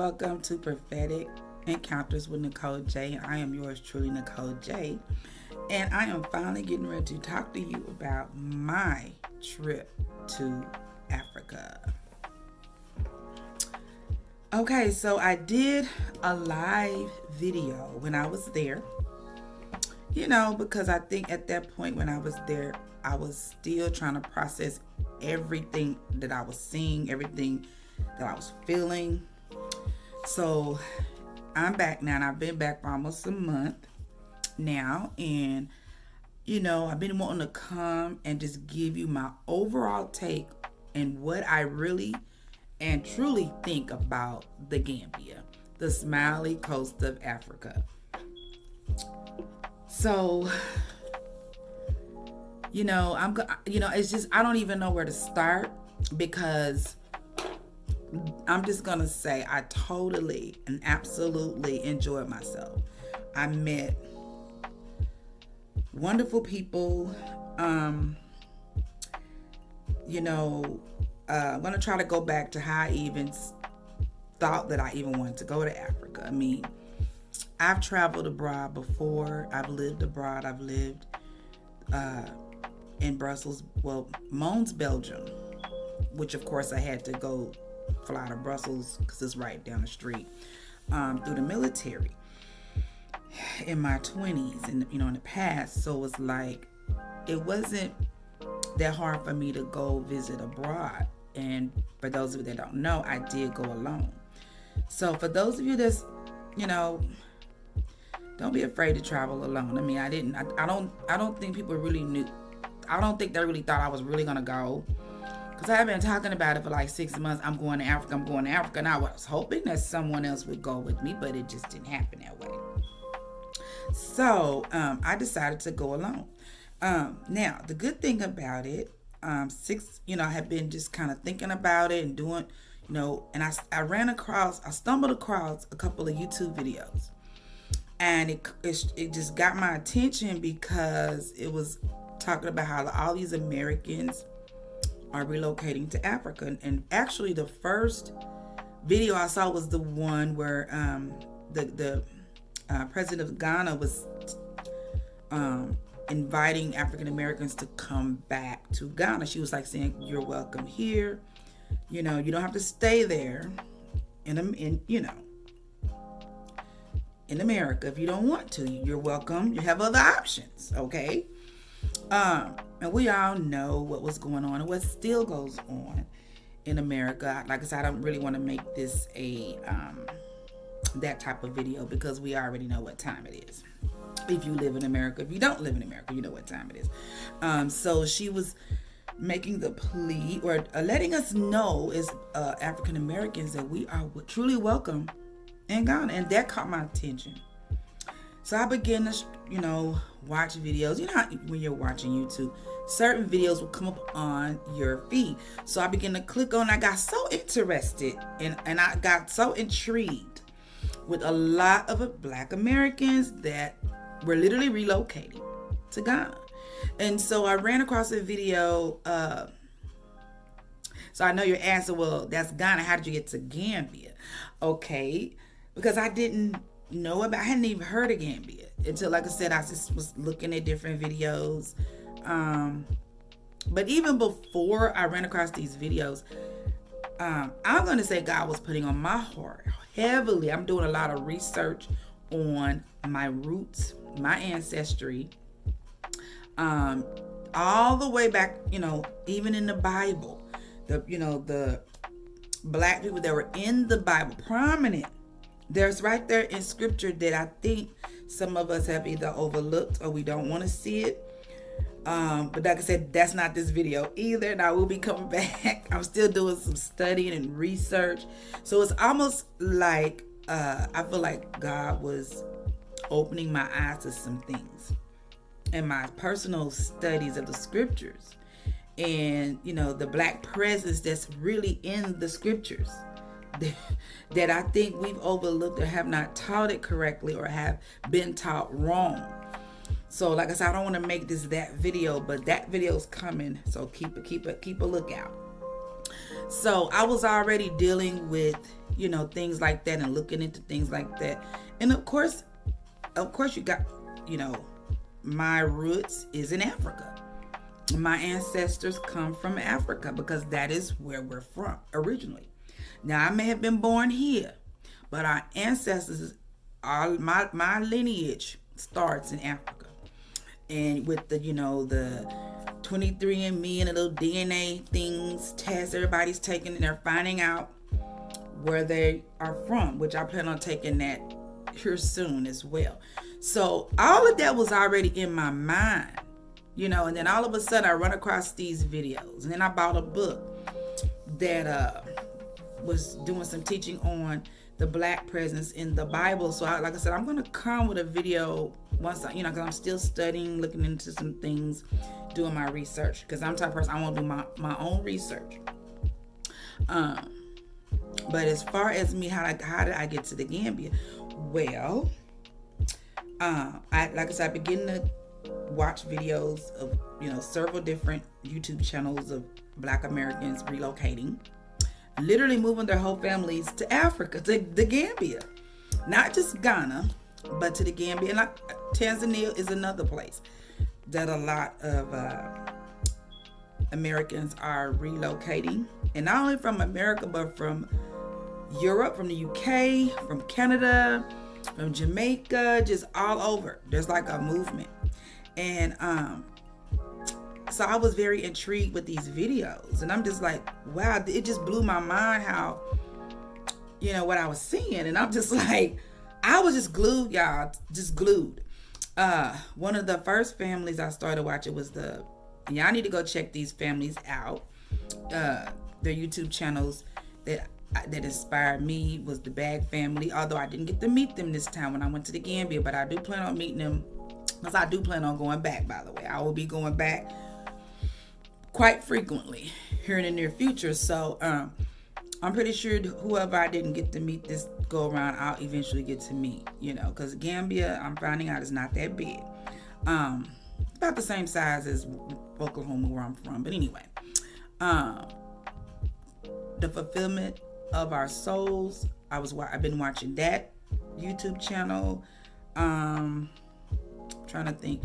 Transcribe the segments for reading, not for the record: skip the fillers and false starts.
welcome to Prophetic Encounters with Nicole J. I am yours truly, Nicole J. And I am finally getting ready to talk to you about my trip to Africa. Okay, so I did a live video when I was there. Because I think at that point when I was there, I was still trying to process everything that I was seeing, everything that I was feeling. So I'm back now, and I've been back for almost a month now. And, I've been wanting to come and just give you my overall take and what I really and truly think about the Gambia, the smiley coast of Africa. So, it's just, I don't even know where to start, because I'm just going to say I totally and absolutely enjoyed myself. I met wonderful people. I'm going to try to go back to how I even thought that I even wanted to go to Africa. I mean, I've traveled abroad before. I've lived abroad. I've lived in Brussels, Mons, Belgium, which of course I had to go fly to Brussels because it's right down the street, through the military in my 20s and in the past. So it's like it wasn't that hard for me to go visit abroad. And for those of you that don't know, I did go alone. So for those of you that's don't be afraid to travel alone. I mean, I don't think people really knew. I don't think they really thought I was really gonna go, because I've been talking about it for like 6 months. I'm going to Africa. And I was hoping that someone else would go with me, but it just didn't happen that way. So I decided to go alone. Now the good thing about it, I have been just kind of thinking about it and doing, and I stumbled across a couple of YouTube videos. And it just got my attention because it was talking about how all these Americans are relocating to Africa. And actually, the first video I saw was the one where the president of Ghana was inviting African Americans to come back to Ghana. She was like saying, "You're welcome here. You don't have to stay there in America if you don't want to. You're welcome. You have other options." Okay. And we all know what was going on and what still goes on in America. Like I said, I don't really want to make this that type of video, because we already know what time it is. If you live in America, if you don't live in America, you know what time it is. So she was making the plea, or letting us know as African Americans, that we are truly welcome in Ghana, and that caught my attention. So I began to, watch videos. How when you're watching YouTube, certain videos will come up on your feed. So I began to click on. I got so interested, and I got so intrigued with a lot of Black Americans that were literally relocating to Ghana. And so I ran across a video. So I know you're asking, well, that's Ghana. How did you get to Gambia? Okay. Because I didn't know I hadn't even heard of Gambia until, like I said, I just was looking at different videos. But even before I ran across these videos, I'm going to say God was putting on my heart heavily. I'm doing a lot of research on my roots, my ancestry, all the way back, even in the Bible, the Black people that were in the Bible, prominent. There's right there in scripture that I think some of us have either overlooked or we don't want to see it. But like I said, that's not this video either. And I will be coming back. I'm still doing some studying and research. So it's almost like I feel like God was opening my eyes to some things in my personal studies of the scriptures. And, the Black presence that's really in the scriptures. That I think we've overlooked or have not taught it correctly or have been taught wrong. So like I said, I don't want to make this that video, but that video's coming. So keep a lookout. So I was already dealing with, things like that and looking into things like that. And of course you got, my roots is in Africa. My ancestors come from Africa because that is where we're from originally. Now I may have been born here, but our ancestors, my lineage starts in Africa. And with the 23andMe and the little DNA things, tests everybody's taking, and they're finding out where they are from, which I plan on taking that here soon as well. So all of that was already in my mind, and then all of a sudden I run across these videos, and then I bought a book that was doing some teaching on the Black presence in the Bible. So like I said, I'm going to come with a video once, because I'm still studying, looking into some things, doing my research, because I'm the type of person, I want to do my own research. But as far as me, how did I get to the Gambia? Well, I began to watch videos of, several different YouTube channels of Black Americans relocating, literally moving their whole families to Africa, to the Gambia. Not just Ghana, but to the Gambia. And Tanzania is another place that a lot of Americans are relocating. And not only from America, but from Europe, from the UK, from Canada, from Jamaica, just all over. There's like a movement. And so I was very intrigued with these videos, and I'm just like, wow, it just blew my mind how, what I was seeing. And I'm just like, I was just glued, y'all, just glued. One of the first families I started watching was y'all need to go check these families out. Their YouTube channels that inspired me was the Bag family, although I didn't get to meet them this time when I went to the Gambia, but I do plan on meeting them, because I do plan on going back, by the way. I will be going back quite frequently here in the near future. So I'm pretty sure whoever I didn't get to meet this go around, I'll eventually get to meet, because Gambia, I'm finding out, is not that big. About the same size as Oklahoma, where I'm from. But anyway, the Fulfillment of Our Souls, I've been watching that YouTube channel. Trying to think.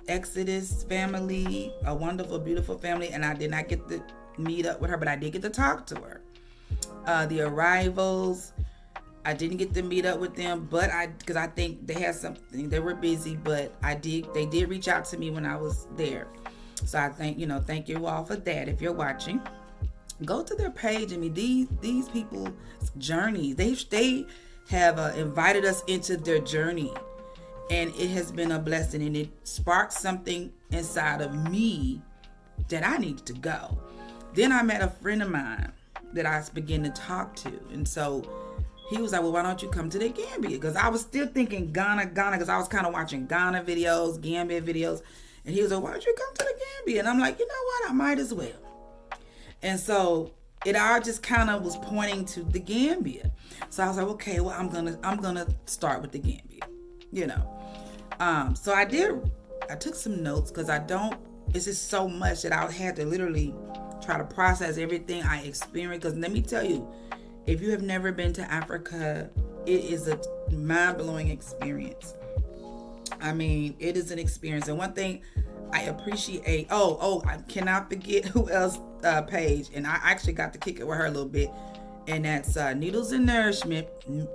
Exodus family, a wonderful, beautiful family, and I did not get to meet up with her, but I did get to talk to her. The Arrivals, I didn't get to meet up with them, but because I think they had something, they were busy, but they did reach out to me when I was there. So I thank you all for that. If you're watching, go to their page. I mean, these people's journeys, they have invited us into their journey. And it has been a blessing, and it sparked something inside of me that I needed to go. Then I met a friend of mine that I began to talk to. And so he was like, well, why don't you come to the Gambia? Because I was still thinking Ghana, because I was kind of watching Ghana videos, Gambia videos. And he was like, why don't you come to the Gambia? And I'm like, you know what? I might as well. And so it all just kind of was pointing to the Gambia. So I was like, okay, well, I'm gonna start with the Gambia, So I took some notes, because it's just so much that I had to literally try to process everything I experienced. Because let me tell you, if you have never been to Africa, it is a mind-blowing experience. I mean, it is an experience. And one thing I appreciate, I cannot forget who else page, and I actually got to kick it with her a little bit, and that's Needles and Nourishment,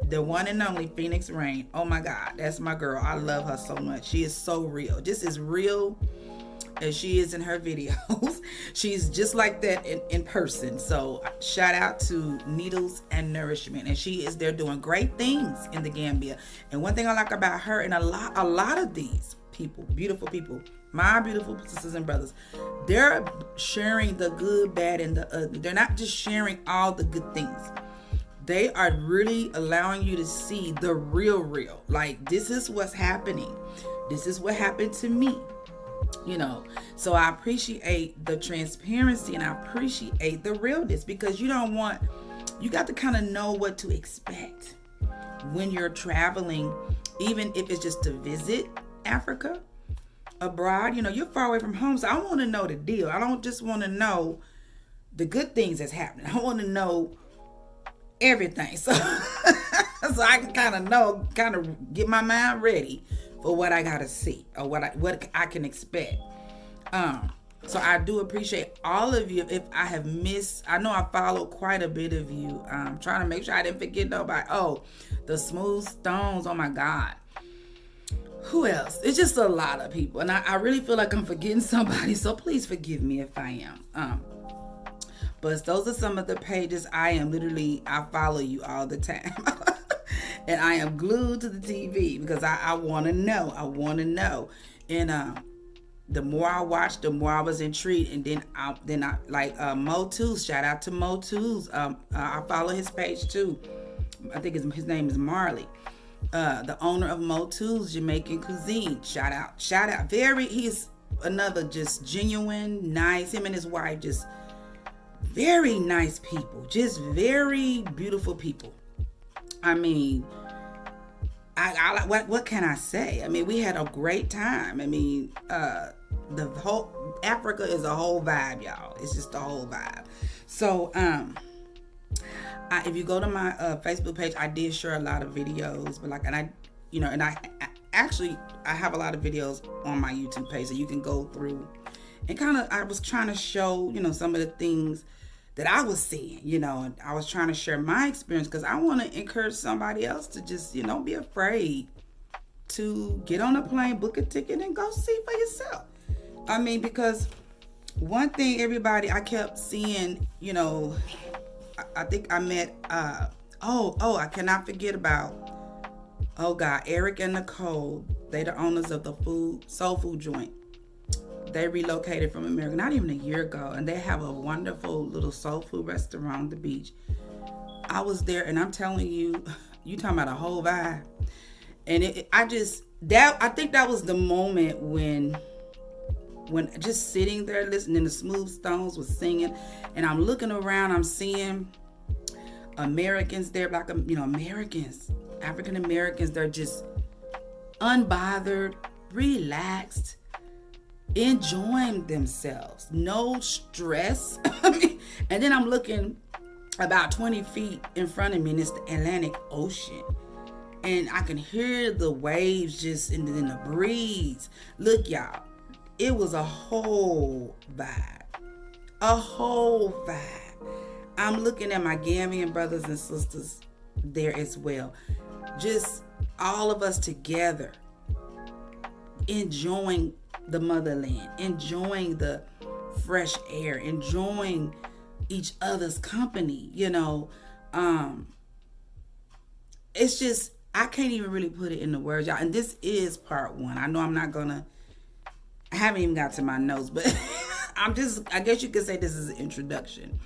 the one and only Phoenix Rain. Oh my God, that's my girl. I love her so much. She is so real, just as real as she is in her videos. She's just like that in person. So shout out to Needles and Nourishment, and she is there doing great things in the Gambia. And one thing I like about her, and a lot of these people, beautiful people, my beautiful sisters and brothers, they're sharing the good, bad, and the ugly. They're not just sharing all the good things. They are really allowing you to see the real. Like, this is what's happening. This is what happened to me. So I appreciate the transparency, and I appreciate the realness, because you got to kind of know what to expect when you're traveling, even if it's just to visit Africa abroad. You're far away from home, so I want to know the deal. I don't just want to know, the good things that's happening. I want to know everything. So so I can kind of get my mind ready for what I gotta see or what I can expect. So I do appreciate all of you. If I have missed, I know I follow quite a bit of you. Trying to make sure I didn't forget nobody. Oh, the Smooth Stones. Oh my God. Who else? It's just a lot of people. And I really feel like I'm forgetting somebody. So please forgive me if I am. But those are some of the pages I follow you all the time. And I am glued to the TV because I want to know. I want to know. And the more I watched, the more I was intrigued. And then I like Mo Tools. Shout out to Mo Tools. I follow his page too. I think his name is Marley. The owner of Mo Tools Jamaican Cuisine. Shout out. He's another just genuine, nice. Him and his wife, just very nice people. Just very beautiful people. I mean, what can I say? I mean, we had a great time. I mean, the whole Africa is a whole vibe, y'all. It's just a whole vibe. So, if you go to my Facebook page, I did share a lot of videos, but I have a lot of videos on my YouTube page that you can go through and I was trying to show, some of the things that I was seeing, and I was trying to share my experience because I want to encourage somebody else to just, don't be afraid to get on a plane, book a ticket, and go see for yourself. I mean, because one thing I kept seeing, I think I met, I cannot forget about, Eric and Nicole. They the owners of the soul food joint. They relocated from America not even a year ago, and they have a wonderful little soul food restaurant on the beach. I was there, and I'm telling you, you talking about a whole vibe. And I think that was the moment when just sitting there listening to Smooth Stones was singing, and I'm looking around, I'm seeing Americans there, Americans, African Americans, they're just unbothered, relaxed, enjoying themselves, no stress. And then I'm looking about 20 feet in front of me, and it's the Atlantic Ocean, and I can hear the waves just in the breeze. Look, y'all, it was a whole vibe. I'm looking at my Gambian brothers and sisters there as well, just all of us together, enjoying the motherland, enjoying the fresh air, enjoying each other's company. It's just, I can't even really put it into words, y'all. And this is part one. I know I haven't even got to my notes, but I guess you could say this is an introduction.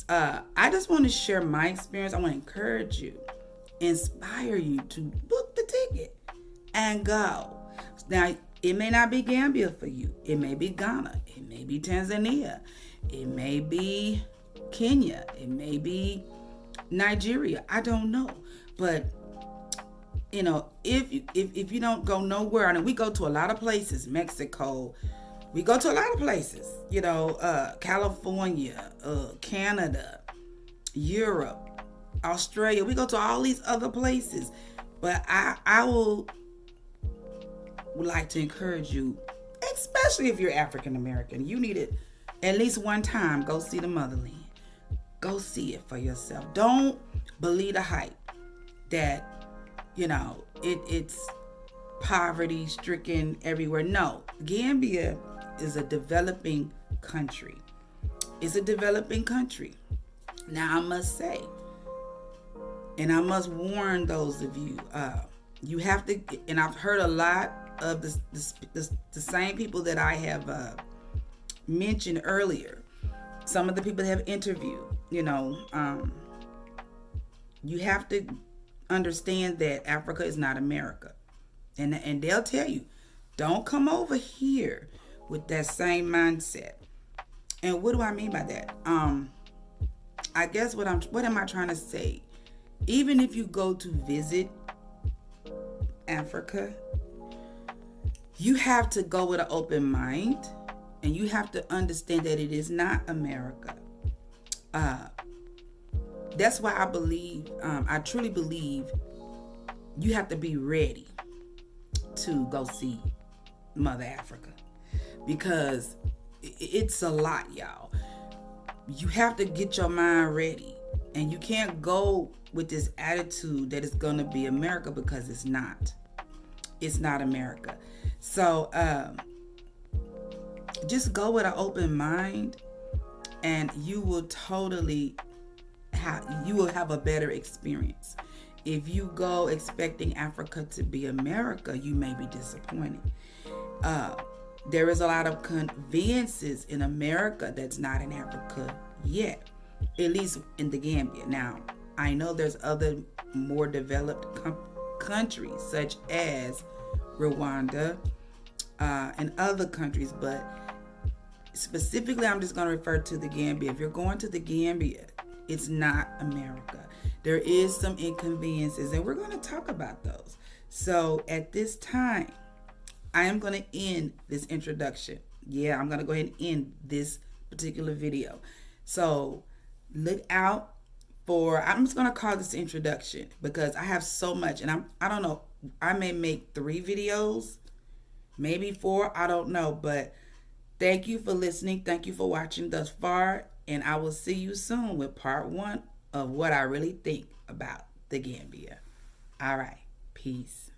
I just want to share my experience. I want to encourage you, inspire you to book the ticket and go. Now, it may not be Gambia for you. It may be Ghana. It may be Tanzania. It may be Kenya. It may be Nigeria. I don't know. But, if you don't go nowhere, and we go to a lot of places, Mexico, we go to a lot of places, California, Canada, Europe, Australia. We go to all these other places. But I would like to encourage you, especially if you're African American, you need it at least one time. Go see the motherland. Go see it for yourself. Don't believe the hype that it's poverty stricken everywhere. No, Gambia is a developing country. It's a developing country. Now, I must say, and I must warn those of you, you have to, and I've heard a lot of the same people that I have mentioned earlier, some of the people that have interviewed, you have to understand that Africa is not America. And they'll tell you, don't come over here with that same mindset. And what do I mean by that? I guess what am I trying to say? Even if you go to visit Africa, you have to go with an open mind, and you have to understand that it is not America. That's why I believe, I truly believe you have to be ready to go see Mother Africa, because it's a lot, y'all. You have to get your mind ready, and you can't go with this attitude that it's gonna be America, because it's not. It's not America. So just go with an open mind, and you will totally have a better experience. If you go expecting Africa to be America, you may be disappointed. There is a lot of conveniences in America that's not in Africa yet, at least in the Gambia. Now, I know there's other more developed countries such as Rwanda and other countries, but specifically I'm just going to refer to the Gambia. If you're going to the Gambia, it's not America. There is some inconveniences, and we're going to talk about those. So at this time, I am going to end this introduction. Yeah, I'm going to go ahead and end this particular video. So look out for, I'm just going to call this introduction, because I have so much, and I don't know, I may make 3 videos, maybe 4, I don't know, but thank you for listening. Thank you for watching thus far, and I will see you soon with part 1 of what I really think about the Gambia. All right, peace.